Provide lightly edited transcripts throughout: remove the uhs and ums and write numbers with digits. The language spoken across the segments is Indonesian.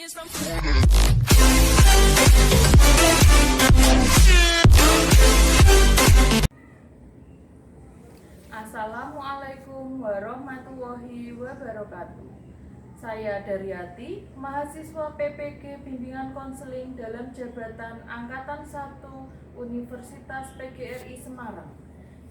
Assalamualaikum warahmatullahi wabarakatuh. Saya Daryati, mahasiswa PPG Bimbingan Konseling dalam Jabatan Angkatan 1 Universitas PGRI Semarang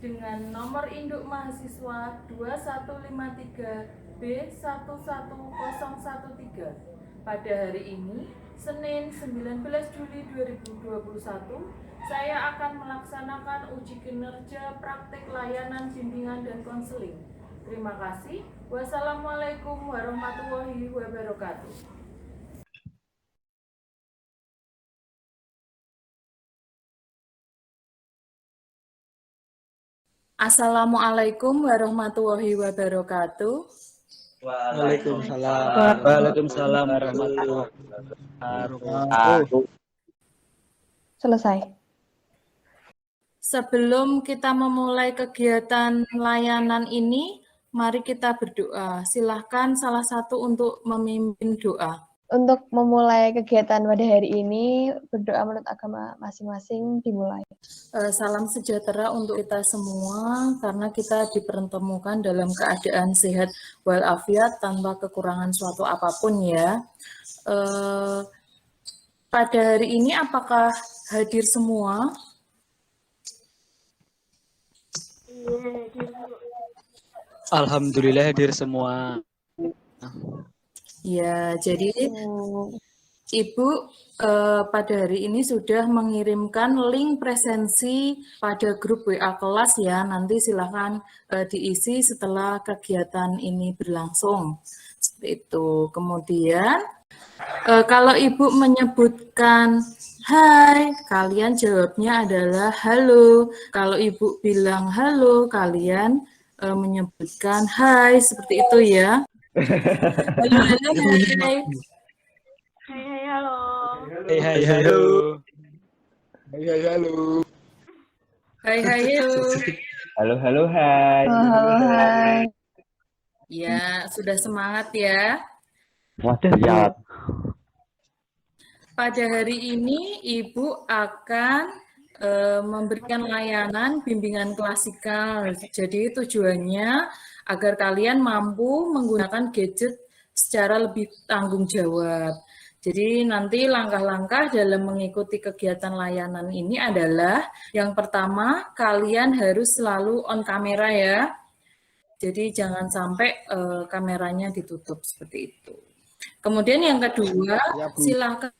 dengan nomor induk mahasiswa 2153B11013. Pada hari ini, Senin 19 Juli 2021, saya akan melaksanakan uji kinerja praktik layanan bimbingan dan konseling. Terima kasih. Wassalamualaikum warahmatullahi wabarakatuh. Assalamualaikum warahmatullahi wabarakatuh. Waalaikumsalam. Waalaikumsalam warahmatullahi wabarakatuh. Selesai. Sebelum kita memulai kegiatan layanan ini, mari kita berdoa. Silahkan salah satu untuk memimpin doa. Untuk memulai kegiatan pada hari ini, berdoa menurut agama masing-masing dimulai. Salam sejahtera untuk kita semua, karena kita dipertemukan dalam keadaan sehat walafiat tanpa kekurangan suatu apapun ya. Pada hari ini apakah hadir semua? Alhamdulillah hadir semua. Ya, jadi Ibu pada hari ini sudah mengirimkan link presensi pada grup WA kelas ya. Nanti silakan diisi setelah kegiatan ini berlangsung. Seperti itu. Kemudian kalau Ibu menyebutkan hai, kalian jawabnya adalah halo. Kalau Ibu bilang halo, kalian menyebutkan hai, seperti itu ya. Halo, halo, hai. Hai, halo. Hai, halo. Hai, halo. Hai, halo. Halo, hai. Halo, hai. Ya, sudah semangat ya. Waduh, siap. Pada hari ini, Ibu akan memberikan layanan bimbingan klasikal. Jadi tujuannya agar kalian mampu menggunakan gadget secara lebih tanggung jawab. Jadi nanti langkah-langkah dalam mengikuti kegiatan layanan ini adalah yang pertama, kalian harus selalu on kamera ya. Jadi jangan sampai kameranya ditutup seperti itu. Kemudian yang kedua, silakan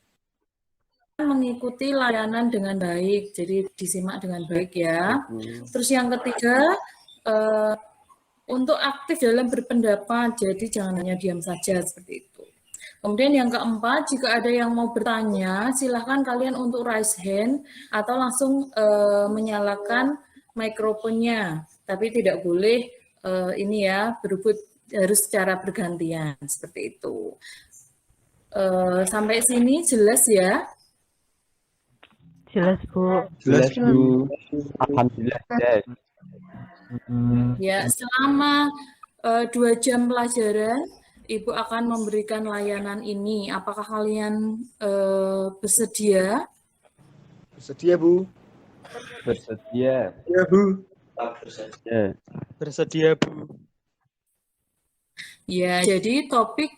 mengikuti layanan dengan baik, jadi disimak dengan baik ya. Terus yang ketiga, untuk aktif dalam berpendapat, jadi jangan hanya diam saja seperti itu. Kemudian yang keempat, jika ada yang mau bertanya, silahkan kalian untuk raise hand atau langsung menyalakan mikrofonnya, tapi tidak boleh ini ya, berebut, harus secara bergantian seperti itu. Sampai sini jelas ya? Jelas, Bu. Jelas, Bu. Alhamdulillah, jelas. Ya, selama 2 jam pelajaran, Ibu akan memberikan layanan ini. Apakah kalian bersedia? Bersedia, Bu. Bersedia. Ya, Bu. Bersedia. Bersedia, Bu. Ya, jadi topik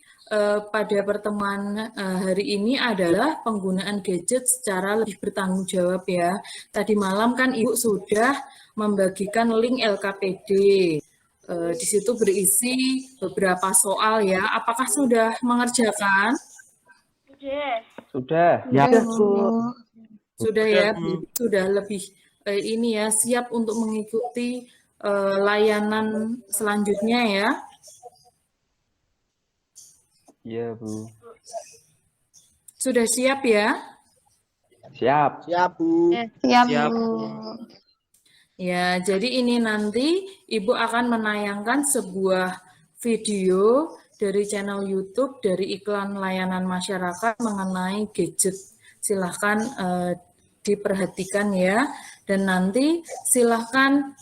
pada pertemuan hari ini adalah penggunaan gadget secara lebih bertanggung jawab ya. Tadi malam kan Ibu sudah membagikan link LKPD. Di situ berisi beberapa soal ya. Apakah sudah mengerjakan? Yes. Sudah. Ya, Bu. Sudah ya, sudah lebih ini ya, siap untuk mengikuti layanan selanjutnya ya. Iya, Bu. Sudah siap ya? Siap. Siap, Bu. Siap, Siap. Bu. Ya, jadi ini nanti Ibu akan menayangkan sebuah video dari channel YouTube dari iklan layanan masyarakat mengenai gadget. Silahkan diperhatikan ya, dan nanti silahkan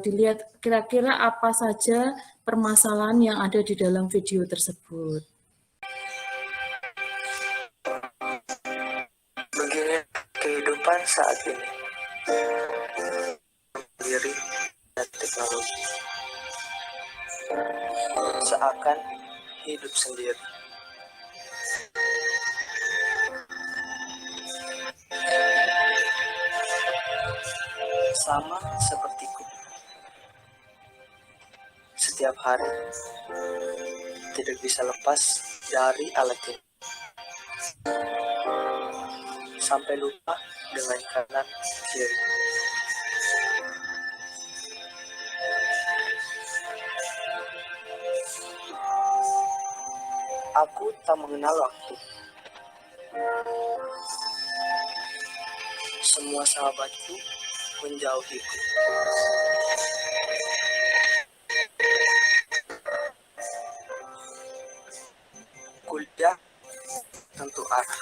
dilihat kira-kira apa saja permasalahan yang ada di dalam video tersebut. kehidupan saat ini, diri dan teknologi, seakan hidup sendiri. Sama sepertiku, setiap hari tidak bisa lepas dari alat ini, sampai lupa dengan kanan kiri. Aku tak mengenal waktu. Semua sahabatku menjauhiku. Kuliah tentu arah.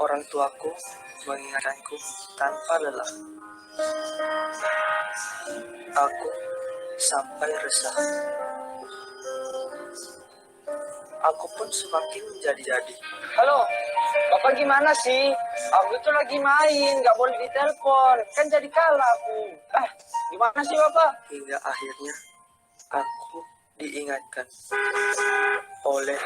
Orang tuaku mengingatkanku tanpa lelah. Aku sampai resah. Aku pun semakin menjadi-jadi. Halo, Bapak gimana sih? Aku itu lagi main, nggak boleh ditelepon. Kan jadi kalah aku. Gimana sih Bapak? Hingga akhirnya aku diingatkan oleh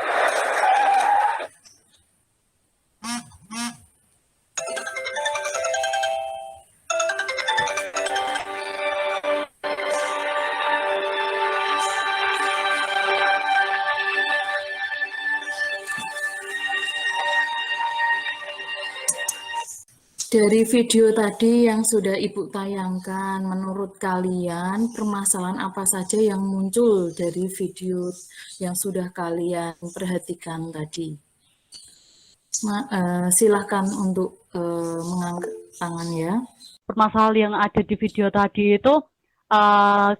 Dari video tadi yang sudah Ibu tayangkan, menurut kalian permasalahan apa saja yang muncul dari video yang sudah kalian perhatikan tadi? Silahkan untuk mengangkat tangan ya. Permasalahan yang ada di video tadi itu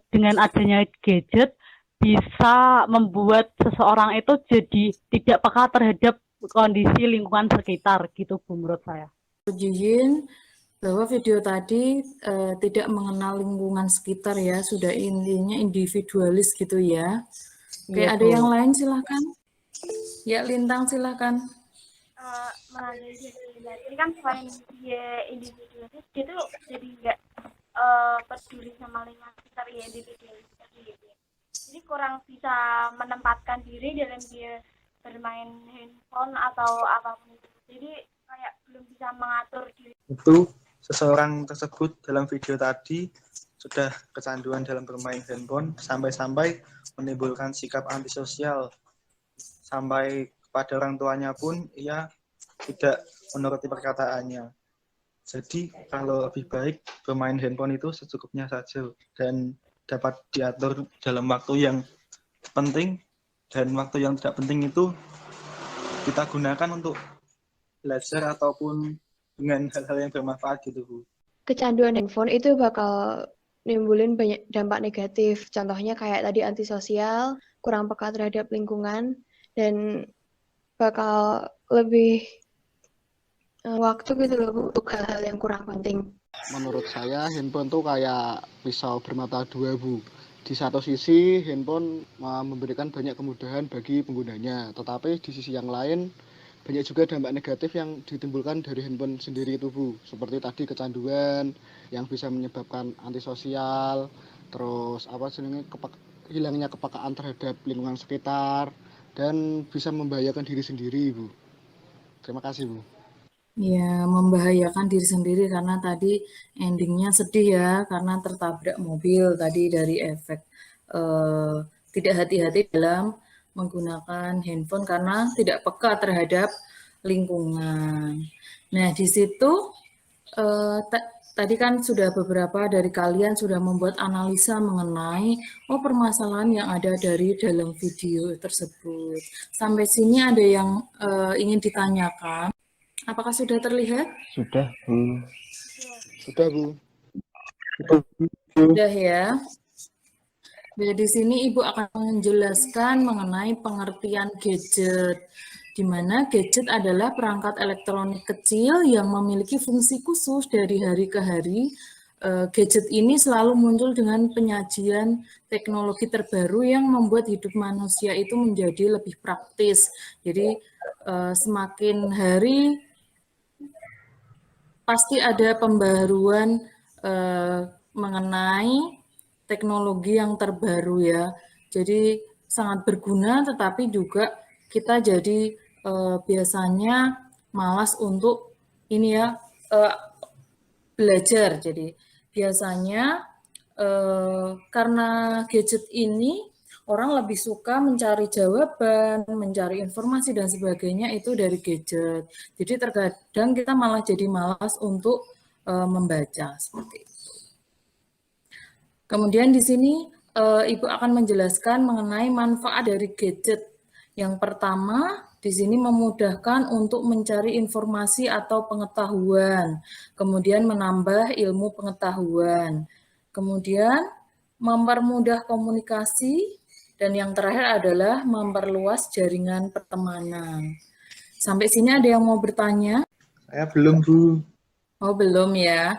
dengan adanya gadget bisa membuat seseorang itu jadi tidak peka terhadap kondisi lingkungan sekitar gitu Bu menurut saya. Jijin bahwa video tadi tidak mengenal lingkungan sekitar ya, sudah intinya individualis gitu ya. Oke, Iya, ada Bu. yang lain silahkan. Ya, Lintang silahkan. Melalui ini kan selain dia individualis, dia tuh jadi nggak peduli sama lingkungan sekitar, ya individualis tadi gitu. Jadi kurang bisa menempatkan diri dalam dia bermain handphone atau apapun itu. Jadi kayak belum bisa mengatur diri. Itu seseorang tersebut dalam video tadi sudah kecanduan dalam bermain handphone sampai-sampai menimbulkan sikap antisosial, sampai kepada orang tuanya pun ia tidak menuruti perkataannya. Jadi kalau lebih baik bermain handphone itu secukupnya saja dan dapat diatur dalam waktu yang penting, dan waktu yang tidak penting itu kita gunakan untuk belajar ataupun dengan hal-hal yang bermanfaat gitu Bu. Kecanduan handphone itu bakal nimbulin banyak dampak negatif. Contohnya kayak tadi antisosial, kurang peka terhadap lingkungan, dan bakal lebih waktu gitu loh Bu, untuk hal-hal yang kurang penting. Menurut saya handphone tuh kayak pisau bermata dua Bu. Di satu sisi handphone memberikan banyak kemudahan bagi penggunanya, tetapi di sisi yang lain banyak juga dampak negatif yang ditimbulkan dari handphone sendiri itu Bu. Seperti tadi kecanduan yang bisa menyebabkan antisosial, terus hilangnya kepekaan terhadap lingkungan sekitar, dan bisa membahayakan diri sendiri Bu. Terima kasih Bu. Ya, membahayakan diri sendiri karena tadi endingnya sedih ya, karena tertabrak mobil tadi dari efek tidak hati-hati dalam menggunakan handphone karena tidak peka terhadap lingkungan. Nah, di situ tadi kan sudah beberapa dari kalian sudah membuat analisa mengenai permasalahan yang ada dari dalam video tersebut. Sampai sini ada yang ingin ditanyakan? Apakah sudah terlihat? Sudah, Bu. Sudah Bu. Sudah ya. Jadi di sini Ibu akan menjelaskan mengenai pengertian gadget, di mana gadget adalah perangkat elektronik kecil yang memiliki fungsi khusus dari hari ke hari. Gadget ini selalu muncul dengan penyajian teknologi terbaru yang membuat hidup manusia itu menjadi lebih praktis. Jadi semakin hari pasti ada pembaruan mengenai teknologi yang terbaru ya. Jadi sangat berguna, tetapi juga kita jadi biasanya malas untuk ini ya belajar. Jadi biasanya karena gadget ini orang lebih suka mencari jawaban, mencari informasi dan sebagainya itu dari gadget. Jadi terkadang kita malah jadi malas untuk membaca seperti itu. Kemudian di sini Ibu akan menjelaskan mengenai manfaat dari gadget. Yang pertama, di sini memudahkan untuk mencari informasi atau pengetahuan, kemudian menambah ilmu pengetahuan, kemudian mempermudah komunikasi, dan yang terakhir adalah memperluas jaringan pertemanan. Sampai sini ada yang mau bertanya? Saya belum, Bu. Oh, belum ya.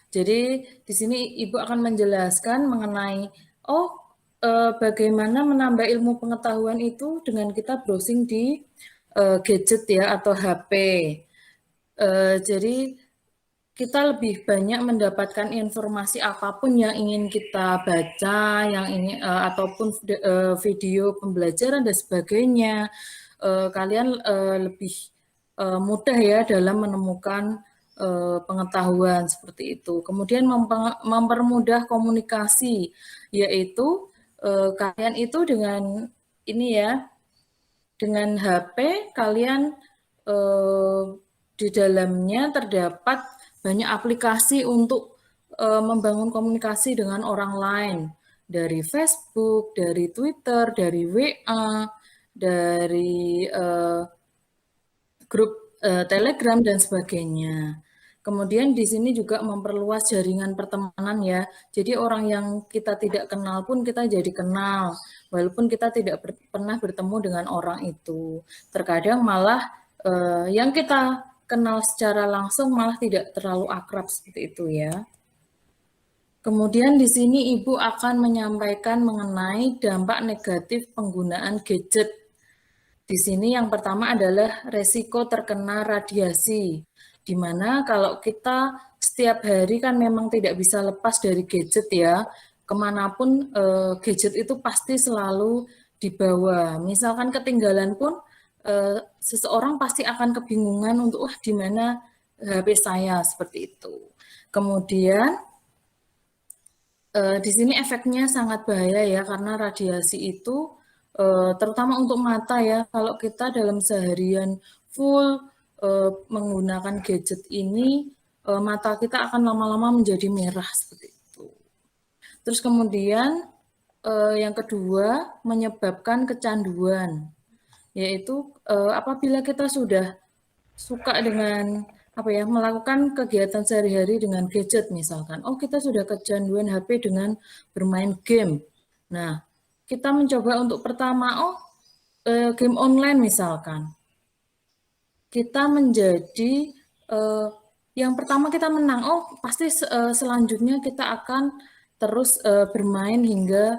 Jadi di sini Ibu akan menjelaskan mengenai bagaimana menambah ilmu pengetahuan itu dengan kita browsing di gadget ya atau HP. Jadi kita lebih banyak mendapatkan informasi apapun yang ingin kita baca, yang ingin ataupun video pembelajaran dan sebagainya. Kalian lebih mudah ya dalam menemukan pengetahuan seperti itu. Kemudian mempermudah komunikasi, yaitu kalian itu dengan ini ya, dengan HP kalian di dalamnya terdapat banyak aplikasi untuk membangun komunikasi dengan orang lain, dari Facebook, dari Twitter, dari WA, dari grup Telegram dan sebagainya. Kemudian di sini juga memperluas jaringan pertemanan ya. Jadi orang yang kita tidak kenal pun kita jadi kenal, walaupun kita tidak pernah bertemu dengan orang itu. Terkadang malah yang kita kenal secara langsung malah tidak terlalu akrab seperti itu ya. Kemudian di sini Ibu akan menyampaikan mengenai dampak negatif penggunaan gadget. Di sini yang pertama adalah resiko terkena radiasi, di mana kalau kita setiap hari kan memang tidak bisa lepas dari gadget ya, kemanapun gadget itu pasti selalu dibawa. Misalkan ketinggalan pun seseorang pasti akan kebingungan untuk di mana HP saya seperti itu. Kemudian di sini efeknya sangat bahaya ya karena radiasi itu terutama untuk mata ya. Kalau kita dalam seharian full menggunakan gadget ini, mata kita akan lama-lama menjadi merah seperti itu. Terus kemudian yang kedua menyebabkan kecanduan, yaitu apabila kita sudah suka dengan melakukan kegiatan sehari-hari dengan gadget misalkan, kita sudah kecanduan HP dengan bermain game. Nah, kita mencoba untuk pertama, game online misalkan. Kita menjadi, yang pertama kita menang, pasti selanjutnya kita akan terus bermain hingga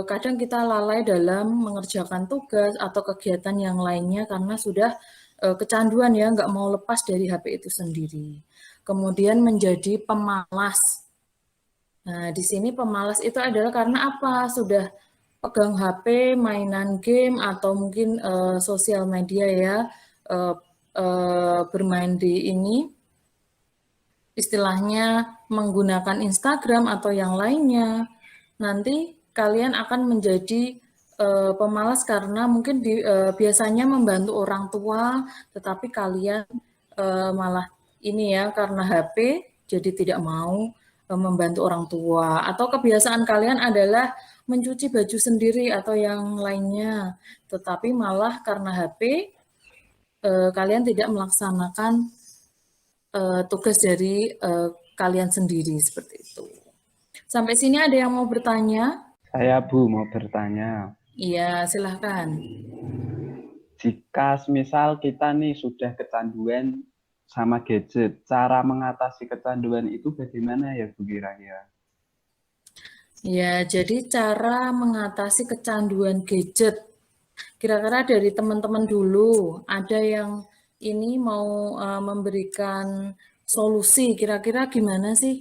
kadang kita lalai dalam mengerjakan tugas atau kegiatan yang lainnya karena sudah kecanduan ya, nggak mau lepas dari HP itu sendiri. Kemudian menjadi pemalas. Nah, di sini pemalas itu adalah karena apa? Sudah pegang HP, mainan game, atau mungkin sosial media ya, bermain di ini, istilahnya menggunakan Instagram atau yang lainnya. Nanti kalian akan menjadi pemalas karena mungkin biasanya membantu orang tua, tetapi kalian malah ini ya karena HP jadi tidak mau membantu orang tua. Atau kebiasaan kalian adalah mencuci baju sendiri atau yang lainnya, tetapi malah karena HP kalian tidak melaksanakan tugas dari kalian sendiri seperti itu. Sampai sini ada yang mau bertanya? Saya Bu mau bertanya. Iya, silahkan. Jika misal kita nih sudah kecanduan sama gadget, cara mengatasi kecanduan itu bagaimana ya Bu kira-kira? Ya, jadi cara mengatasi kecanduan gadget. Kira-kira dari teman-teman dulu, ada yang ini mau memberikan solusi, kira-kira gimana sih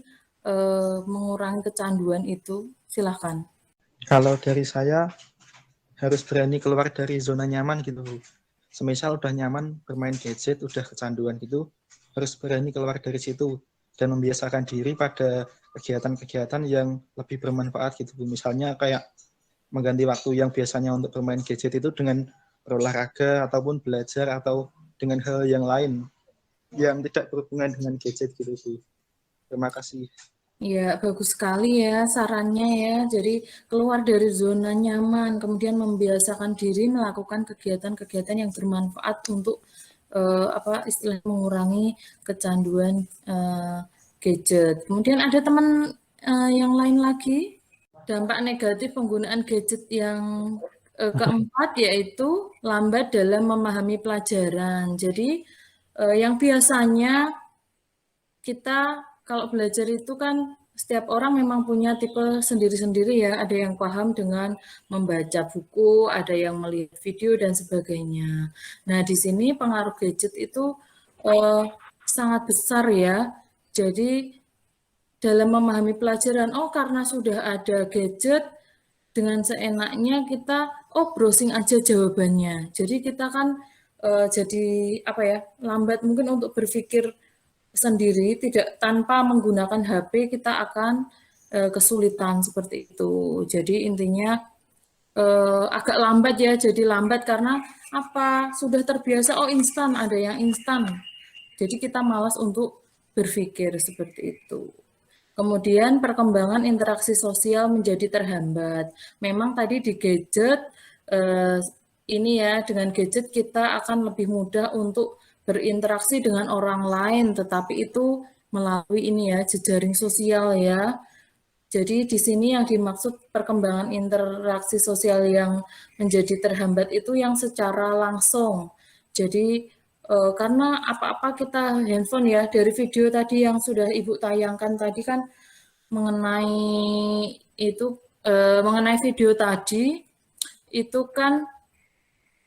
mengurangi kecanduan itu? Silahkan. Kalau dari saya harus berani keluar dari zona nyaman gitu. Semisal udah nyaman bermain gadget, udah kecanduan gitu, harus berani keluar dari situ dan membiasakan diri pada kegiatan-kegiatan yang lebih bermanfaat gitu. Misalnya kayak mengganti waktu yang biasanya untuk bermain gadget itu dengan berolahraga ataupun belajar atau dengan hal yang lain yang tidak berhubungan dengan gadget gitu sih. Terima kasih. Ya, bagus sekali ya sarannya ya. Jadi keluar dari zona nyaman, kemudian membiasakan diri melakukan kegiatan-kegiatan yang bermanfaat untuk apa istilahnya mengurangi kecanduan gadget. Kemudian ada teman yang lain lagi, dampak negatif penggunaan gadget yang keempat yaitu lambat dalam memahami pelajaran. Jadi yang biasanya kita kalau belajar itu kan setiap orang memang punya tipe sendiri-sendiri ya. Ada yang paham dengan membaca buku, ada yang melihat video dan sebagainya. Nah, di sini pengaruh gadget itu sangat besar ya. Jadi dalam memahami pelajaran, oh karena sudah ada gadget, dengan seenaknya kita, oh browsing aja jawabannya. Jadi kita kan jadi apa ya, lambat mungkin untuk berpikir sendiri, tidak tanpa menggunakan HP kita akan kesulitan seperti itu. Jadi intinya agak lambat ya, jadi lambat karena apa? Sudah terbiasa, oh instan, ada yang instan. Jadi kita malas untuk berpikir seperti itu. Kemudian perkembangan interaksi sosial menjadi terhambat. Memang tadi di gadget, ini ya, dengan gadget kita akan lebih mudah untuk berinteraksi dengan orang lain, tetapi itu melalui ini ya, jejaring sosial ya. Jadi di sini yang dimaksud perkembangan interaksi sosial yang menjadi terhambat itu yang secara langsung. Jadi karena apa-apa kita handphone ya, dari video tadi yang sudah Ibu tayangkan tadi kan mengenai itu mengenai video tadi itu kan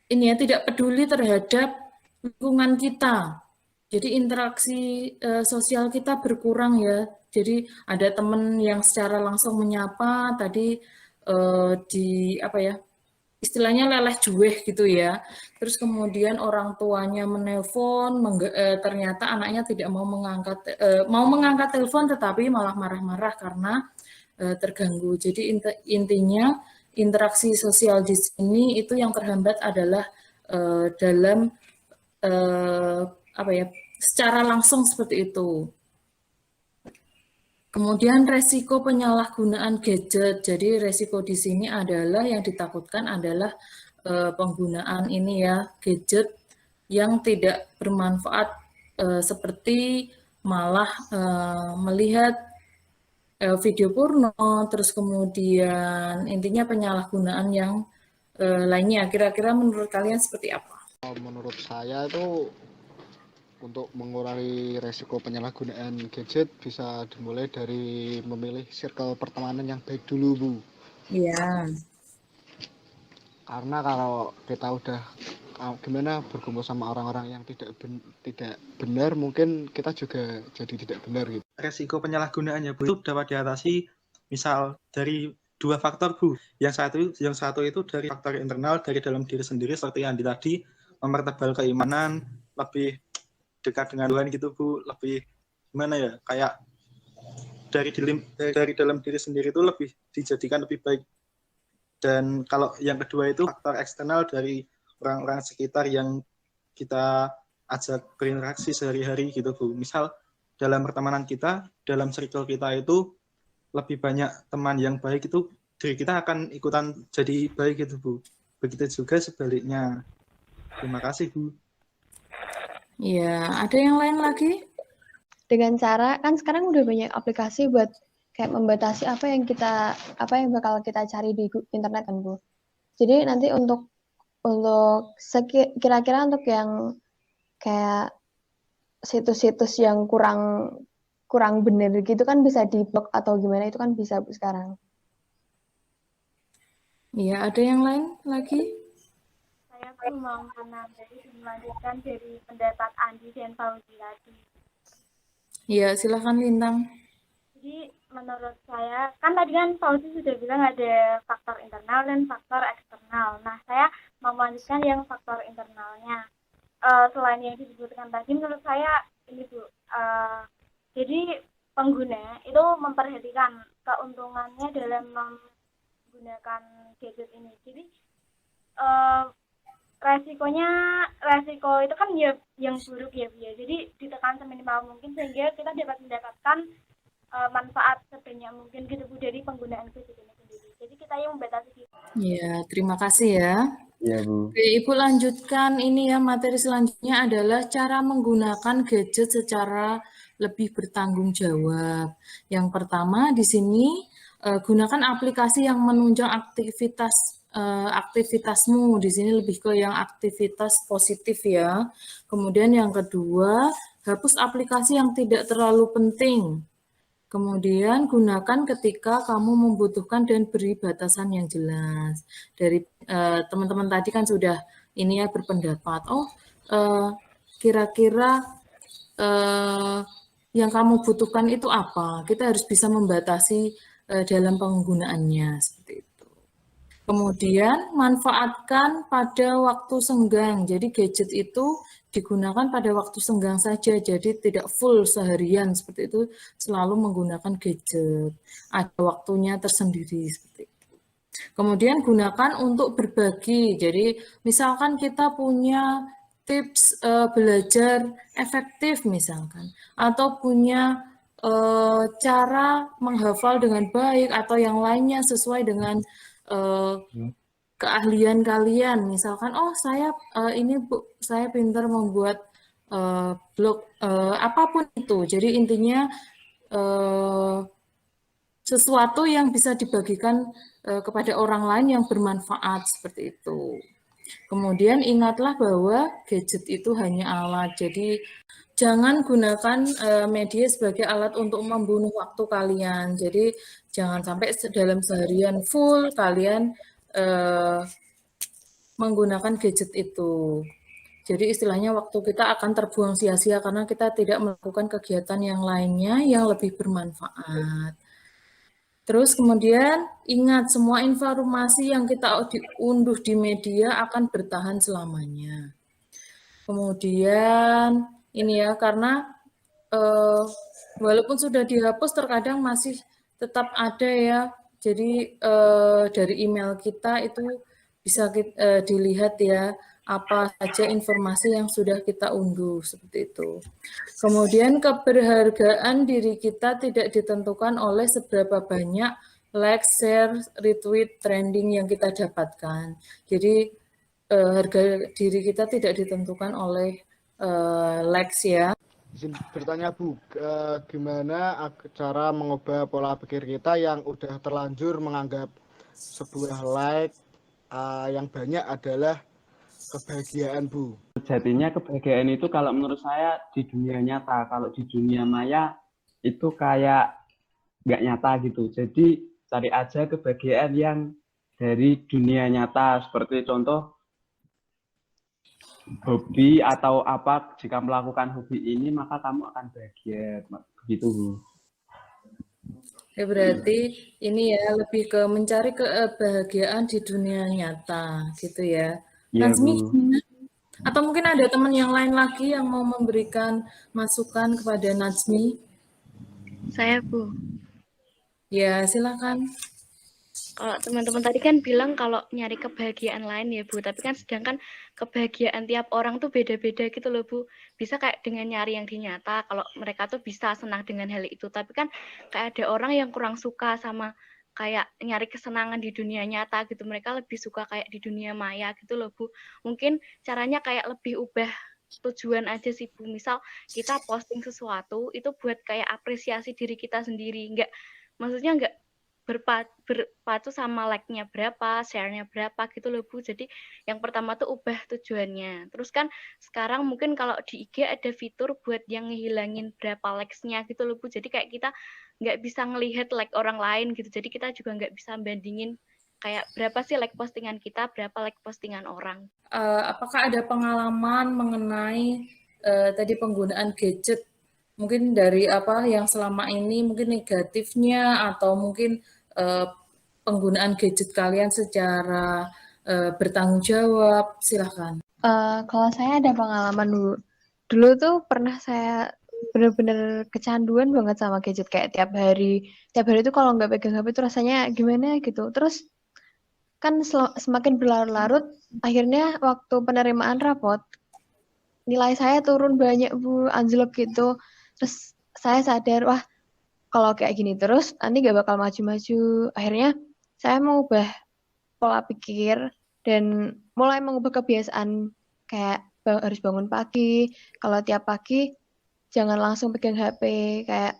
ini ya tidak peduli terhadap lingkungan kita. Jadi interaksi sosial kita berkurang ya. Jadi ada teman yang secara langsung menyapa tadi di apa ya? Istilahnya leleh juweh gitu ya. Terus kemudian orang tuanya menelpon, ternyata anaknya tidak mau mengangkat telepon tetapi malah marah-marah karena terganggu. Jadi intinya interaksi sosial di sini itu yang terhambat adalah dalam apa ya, secara langsung seperti itu. Kemudian resiko penyalahgunaan gadget. Jadi resiko di sini adalah yang ditakutkan adalah penggunaan ini ya gadget yang tidak bermanfaat seperti malah melihat video porno, terus kemudian intinya penyalahgunaan yang lainnya. Kira-kira menurut kalian seperti apa? Menurut saya itu untuk mengurangi resiko penyalahgunaan gadget bisa dimulai dari memilih circle pertemanan yang baik dulu, Bu. Iya. Karena kalau kita udah gimana berkumpul sama orang-orang yang tidak benar, mungkin kita juga jadi tidak benar gitu. Resiko penyalahgunaannya, Bu, itu dapat diatasi misal dari dua faktor, Bu. Yang satu itu dari faktor internal dari dalam diri sendiri seperti Andi tadi, mempertebal keimanan, lebih dekat dengan Tuhan gitu, Bu, lebih gimana ya, kayak dari dalam diri sendiri itu lebih dijadikan lebih baik. Dan kalau yang kedua itu faktor eksternal dari orang-orang sekitar yang kita ajak berinteraksi sehari-hari gitu, Bu. Misal dalam pertemanan kita, dalam circle kita itu lebih banyak teman yang baik, itu diri kita akan ikutan jadi baik gitu, Bu. Begitu juga sebaliknya. Terima kasih, Bu. Ya, ada yang lain lagi? Dengan cara kan sekarang udah banyak aplikasi buat kayak membatasi apa yang bakal kita cari di internet kan, Bu. Jadi nanti untuk kira-kira untuk yang kayak situs-situs yang kurang benar gitu kan bisa di-blok atau gimana, itu kan bisa, Bu, sekarang. Iya, ada yang lain lagi? aku mau menambahi dan melanjutkan dari pendapat Andi dan Fauzi tadi. Ya, silakan Lintang. Jadi menurut saya, kan tadi kan Fauzi sudah bilang ada faktor internal dan faktor eksternal. Nah, saya mau melanjutkan yang faktor internalnya. Selain yang disebutkan tadi, menurut saya ini Bu, jadi pengguna itu memperhatikan keuntungannya dalam menggunakan gadget ini. Jadi resiko itu kan ya yang buruk ya Bu ya. Jadi ditekan seminimal mungkin sehingga kita dapat mendapatkan manfaat sebanyak mungkin gitu Bu dari penggunaan gadget ini sendiri. Jadi kita yang membatasi gitu. Ya, terima kasih ya. Iya, Bu. Oke, Ibu lanjutkan ini ya, materi selanjutnya adalah cara menggunakan gadget secara lebih bertanggung jawab. Yang pertama di sini gunakan aplikasi yang menunjang aktivitasmu. Di sini lebih ke yang aktivitas positif ya. Kemudian yang kedua, hapus aplikasi yang tidak terlalu penting. Kemudian gunakan ketika kamu membutuhkan dan beri batasan yang jelas. Dari teman-teman tadi kan sudah ini ya berpendapat, kira-kira yang kamu butuhkan itu apa? Kita harus bisa membatasi dalam penggunaannya seperti itu. Kemudian manfaatkan pada waktu senggang. Jadi gadget itu digunakan pada waktu senggang saja, jadi tidak full seharian seperti itu, selalu menggunakan gadget. Ada waktunya tersendiri seperti itu. Kemudian gunakan untuk berbagi. Jadi misalkan kita punya tips belajar efektif misalkan, atau punya cara menghafal dengan baik atau yang lainnya sesuai dengan keahlian kalian, misalkan saya ini Bu, saya pintar membuat blog apapun itu. Jadi intinya sesuatu yang bisa dibagikan kepada orang lain yang bermanfaat seperti itu. Kemudian ingatlah bahwa gadget itu hanya alat. Jadi jangan gunakan media sebagai alat untuk membunuh waktu kalian. Jadi jangan sampai dalam seharian full kalian menggunakan gadget itu. Jadi istilahnya waktu kita akan terbuang sia-sia karena kita tidak melakukan kegiatan yang lainnya yang lebih bermanfaat. Terus kemudian ingat semua informasi yang kita unduh di media akan bertahan selamanya. Kemudian ini ya, karena walaupun sudah dihapus terkadang masih tetap ada ya. Jadi dari email kita itu bisa dilihat ya apa saja informasi yang sudah kita unduh seperti itu. Kemudian keberhargaan diri kita tidak ditentukan oleh seberapa banyak like, share, retweet, trending yang kita dapatkan. Jadi harga diri kita tidak ditentukan oleh likes ya. Izin bertanya Bu, gimana cara mengubah pola pikir kita yang udah terlanjur menganggap sebuah like yang banyak adalah kebahagiaan Bu? Sejatinya kebahagiaan itu kalau menurut saya di dunia nyata, kalau di dunia maya itu kayak nggak nyata gitu. Jadi cari aja kebahagiaan yang dari dunia nyata, seperti contoh hobi atau apa, jika melakukan hobi ini maka kamu akan bahagia, begitu. Ya, berarti ini ya lebih ke mencari kebahagiaan di dunia nyata gitu ya. Iya, Nazmi, Bu. atau mungkin ada teman yang lain lagi yang mau memberikan masukan kepada Nazmi? Saya Bu. Ya, silakan. Kalau teman-teman tadi kan bilang kalau nyari kebahagiaan lain ya Bu, tapi kan sedangkan kebahagiaan tiap orang tuh beda-beda gitu loh Bu. Bisa kayak dengan nyari yang dinyata, kalau mereka tuh bisa senang dengan hal itu, tapi kan kayak ada orang yang kurang suka sama kayak nyari kesenangan di dunia nyata gitu, mereka lebih suka kayak di dunia maya gitu loh Bu. Mungkin caranya kayak lebih ubah tujuan aja sih Bu. Misal kita posting sesuatu itu buat kayak apresiasi diri kita sendiri, maksudnya nggak berpacu sama like-nya berapa, share-nya berapa gitu loh Bu. Jadi yang pertama tuh ubah tujuannya. Terus kan sekarang mungkin kalau di IG ada fitur buat yang ngehilangin berapa likes-nya gitu loh Bu. Jadi kayak kita nggak bisa ngelihat like orang lain gitu. Jadi kita juga nggak bisa bandingin Kayak berapa sih like postingan kita, berapa like postingan orang. Apakah ada pengalaman mengenai tadi penggunaan gadget mungkin dari apa yang selama ini mungkin negatifnya atau mungkin penggunaan gadget kalian secara bertanggung jawab? Silahkan. Kalau saya ada pengalaman dulu. Dulu tuh pernah saya bener-bener kecanduan banget sama gadget kayak tiap hari itu kalau nggak pegang HP tuh rasanya gimana gitu. Terus kan semakin berlarut-larut, akhirnya waktu penerimaan rapot nilai saya turun banyak Bu, anjlok gitu. Terus saya sadar, wah kalau kayak gini terus nanti gak bakal maju-maju. Akhirnya saya mengubah pola pikir dan mulai mengubah kebiasaan kayak harus bangun pagi. Kalau tiap pagi jangan langsung pegang HP, kayak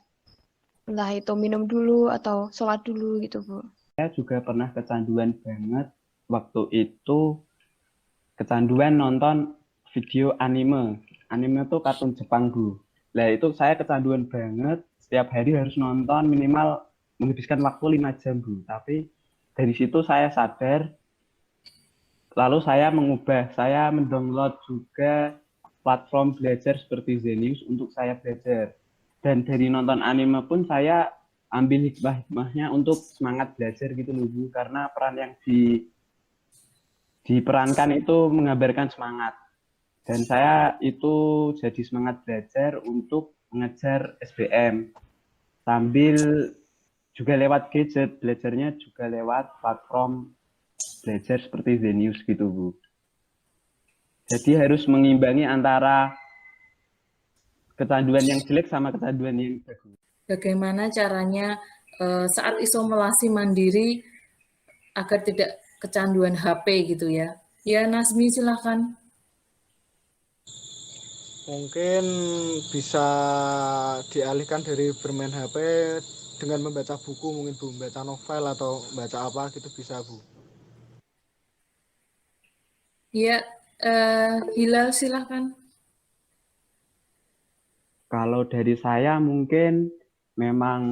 entah itu minum dulu atau sholat dulu gitu Bu. Saya juga pernah kecanduan banget waktu itu, kecanduan nonton video anime. Anime tuh kartun Jepang, Bu. Nah, itu saya kecanduan banget, setiap hari harus nonton minimal menghabiskan waktu 5 jam, Bu. Tapi dari situ saya sadar, lalu saya mengubah, saya mendownload juga platform belajar seperti Zenius untuk saya belajar. Dan dari nonton anime pun saya ambil hikmah-hikmahnya untuk semangat belajar gitu loh Bu, karena peran yang diperankan itu menggambarkan semangat. Dan saya itu jadi semangat belajar untuk mengejar SBM. Sambil juga lewat gadget, belajarnya juga lewat platform belajar seperti Zenius gitu Bu. Jadi harus mengimbangi antara kecanduan yang jelek sama kecanduan yang bagus. Bagaimana caranya saat isolasi mandiri agar tidak kecanduan HP gitu ya? Ya Nazmi silahkan. Mungkin bisa dialihkan dari bermain HP dengan membaca buku, mungkin Bu, membaca novel atau baca apa gitu bisa Bu. Ya, Hilal silahkan. Kalau dari saya mungkin memang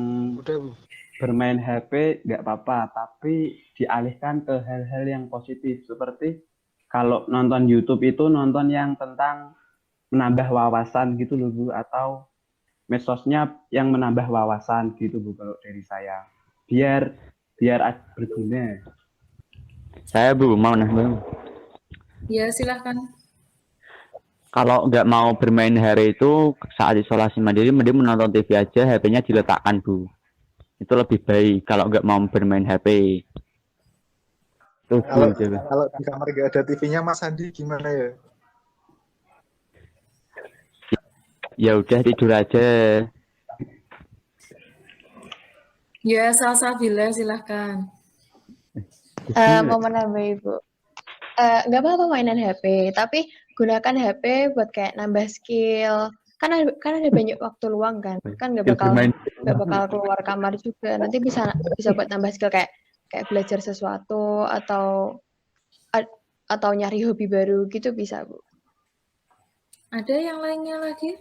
Udah Bu. Bermain HP nggak apa-apa, tapi dialihkan ke hal-hal yang positif. Seperti kalau nonton YouTube itu nonton yang tentang menambah wawasan gitu loh Bu, atau medsosnya yang menambah wawasan gitu Bu kalau dari saya. Biar berguna. Saya Bu mau nambah. Ya silahkan. Kalau nggak mau bermain hari itu saat isolasi mandiri, mending menonton TV aja, HP-nya diletakkan Bu. Itu lebih baik kalau nggak mau bermain HP. Tuh, kalau di kamar nggak ada TV-nya Mas Andi gimana ya? Ya udah tidur aja. Ya Salsabila silahkan. Mau menambah Ibu. Nggak apa-apa mainan HP, tapi gunakan HP buat kayak nambah skill. Kan ada banyak waktu luang kan nggak bakal keluar kamar juga, nanti bisa buat nambah skill kayak belajar sesuatu atau nyari hobi baru gitu bisa Bu. Ada yang lainnya lagi?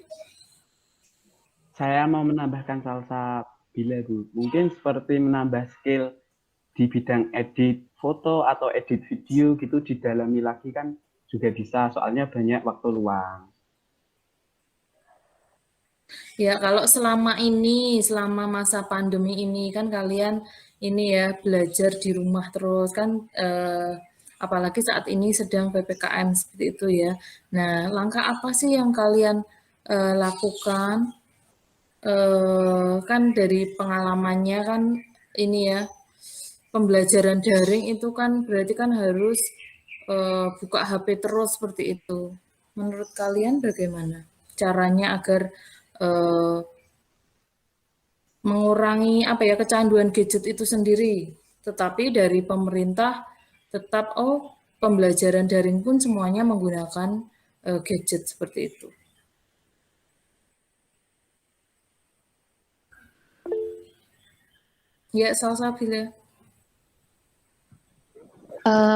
Saya mau menambahkan Salsabila Bu, mungkin seperti menambah skill di bidang edit foto atau edit video gitu, didalami lagi kan juga bisa, soalnya banyak waktu luang. Ya, kalau selama masa pandemi ini kan kalian ini ya belajar di rumah terus kan, apalagi saat ini sedang PPKM seperti itu ya. Nah, langkah apa sih yang kalian lakukan? Kan dari pengalamannya kan ini ya, pembelajaran daring itu kan berarti kan harus buka HP terus seperti itu. Menurut kalian bagaimana caranya agar mengurangi kecanduan gadget itu sendiri, tetapi dari pemerintah tetap pembelajaran daring pun semuanya menggunakan gadget seperti itu. Ya, Salsabila.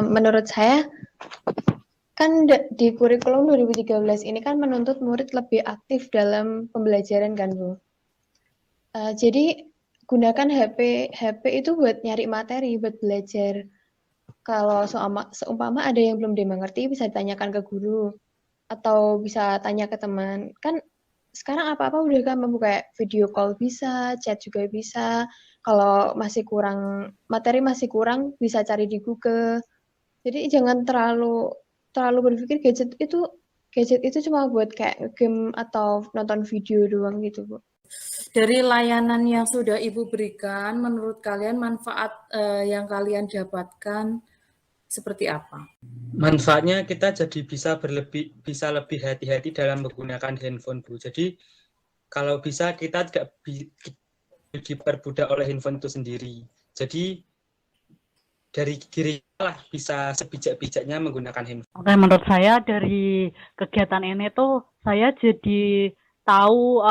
Menurut saya kan di kurikulum 2013 ini kan menuntut murid lebih aktif dalam pembelajaran kan Bu. Jadi gunakan HP itu buat nyari materi, buat belajar. Kalau seumpama ada yang belum dimengerti bisa ditanyakan ke guru atau bisa tanya ke teman. Kan sekarang apa-apa udah gampang, kayak video call bisa, chat juga bisa. Kalau masih kurang materi bisa cari di Google. Jadi jangan terlalu berpikir gadget itu cuma buat kayak game atau nonton video doang gitu, Bu. Dari layanan yang sudah Ibu berikan, menurut kalian manfaat yang kalian dapatkan seperti apa? Manfaatnya kita jadi bisa lebih hati-hati dalam menggunakan handphone, Bu. Jadi kalau bisa kita tidak diperbudak oleh handphone itu sendiri. Jadi dari diri lah bisa sebijak-bijaknya menggunakan handphone. Oke, menurut saya dari kegiatan ini tuh saya jadi tahu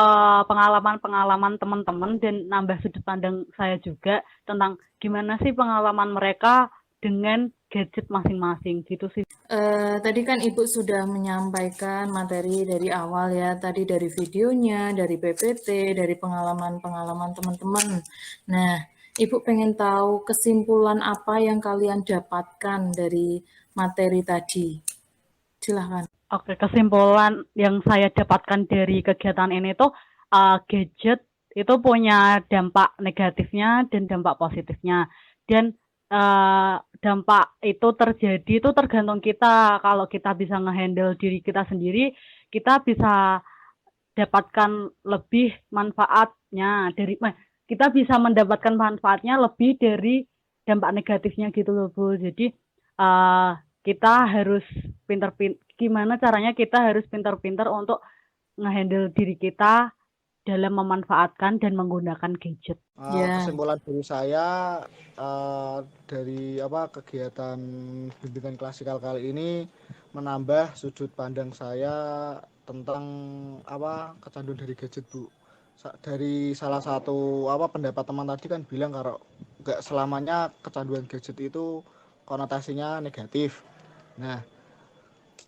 pengalaman-pengalaman teman-teman dan nambah sudut pandang saya juga tentang gimana sih pengalaman mereka dengan gadget masing-masing gitu sih. Tadi kan Ibu sudah menyampaikan materi dari awal ya, tadi dari videonya, dari PPT, dari pengalaman-pengalaman teman-teman. Nah, Ibu pengen tahu kesimpulan apa yang kalian dapatkan dari materi tadi. Silahkan. Oke, kesimpulan yang saya dapatkan dari kegiatan ini tuh gadget itu punya dampak negatifnya dan dampak positifnya. Dan dampak itu terjadi itu tergantung kita. Kalau kita bisa ngehandle diri kita sendiri, kita bisa dapatkan lebih manfaatnya kita bisa mendapatkan manfaatnya lebih dari dampak negatifnya gitu loh, Bu. Jadi kita harus gimana caranya kita harus pintar-pintar untuk ngehandle diri kita dalam memanfaatkan dan menggunakan gadget. Kesimpulan dari saya dari kegiatan bimbingan klasikal kali ini menambah sudut pandang saya tentang kecanduan dari gadget, Bu. Dari salah satu pendapat teman tadi kan bilang kalau nggak selamanya kecanduan gadget itu konotasinya negatif. Nah,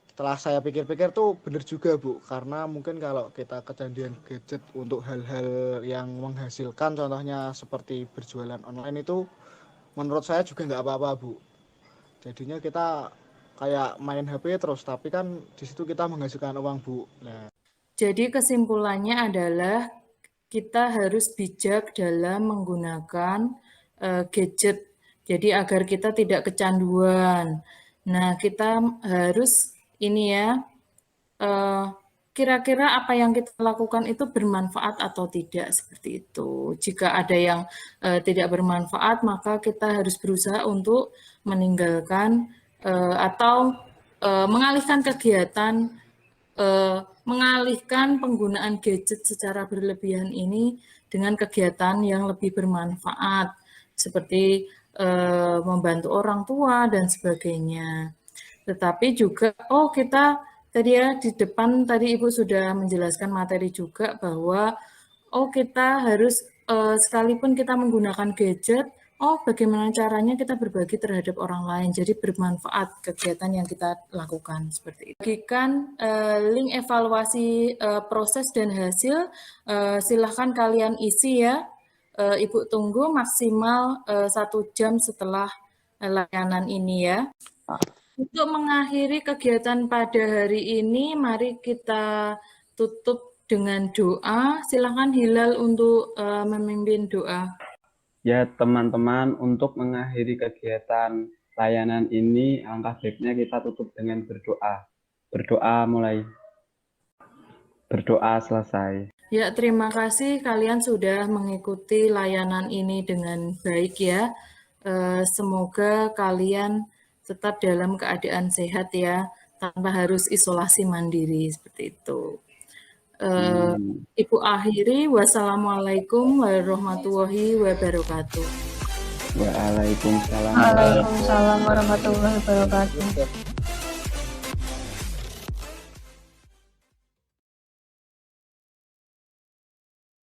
setelah saya pikir-pikir tuh bener juga, Bu, karena mungkin kalau kita kecanduan gadget untuk hal-hal yang menghasilkan, contohnya seperti berjualan online itu menurut saya juga nggak apa-apa, Bu. Jadinya kita kayak main HP terus, tapi kan di situ kita menghasilkan uang, Bu. Nah, jadi kesimpulannya adalah kita harus bijak dalam menggunakan gadget. Jadi agar kita tidak kecanduan. Nah, kita harus ini ya, kira-kira apa yang kita lakukan itu bermanfaat atau tidak, seperti itu. Jika ada yang tidak bermanfaat, maka kita harus berusaha untuk meninggalkan atau mengalihkan kegiatan, mengalihkan penggunaan gadget secara berlebihan ini dengan kegiatan yang lebih bermanfaat, seperti membantu orang tua dan sebagainya. Tetapi juga, kita tadi ya di depan tadi Ibu sudah menjelaskan materi juga bahwa kita harus sekalipun kita menggunakan gadget, bagaimana caranya kita berbagi terhadap orang lain, jadi bermanfaat kegiatan yang kita lakukan seperti itu. Bagikan link evaluasi proses dan hasil, silahkan kalian isi ya. Ibu tunggu maksimal 1 jam setelah layanan ini ya. Untuk mengakhiri kegiatan pada hari ini, mari kita tutup dengan doa. Silakan Hilal untuk memimpin doa. Ya teman-teman, untuk mengakhiri kegiatan layanan ini, alangkah baiknya kita tutup dengan berdoa. Berdoa mulai. Berdoa selesai. Ya, terima kasih kalian sudah mengikuti layanan ini dengan baik ya. Semoga kalian tetap dalam keadaan sehat ya, tanpa harus isolasi mandiri seperti itu. Ibu akhiri, wassalamualaikum warahmatullahi wabarakatuh. Waalaikumsalam. Waalaikumsalam warahmatullahi wabarakatuh.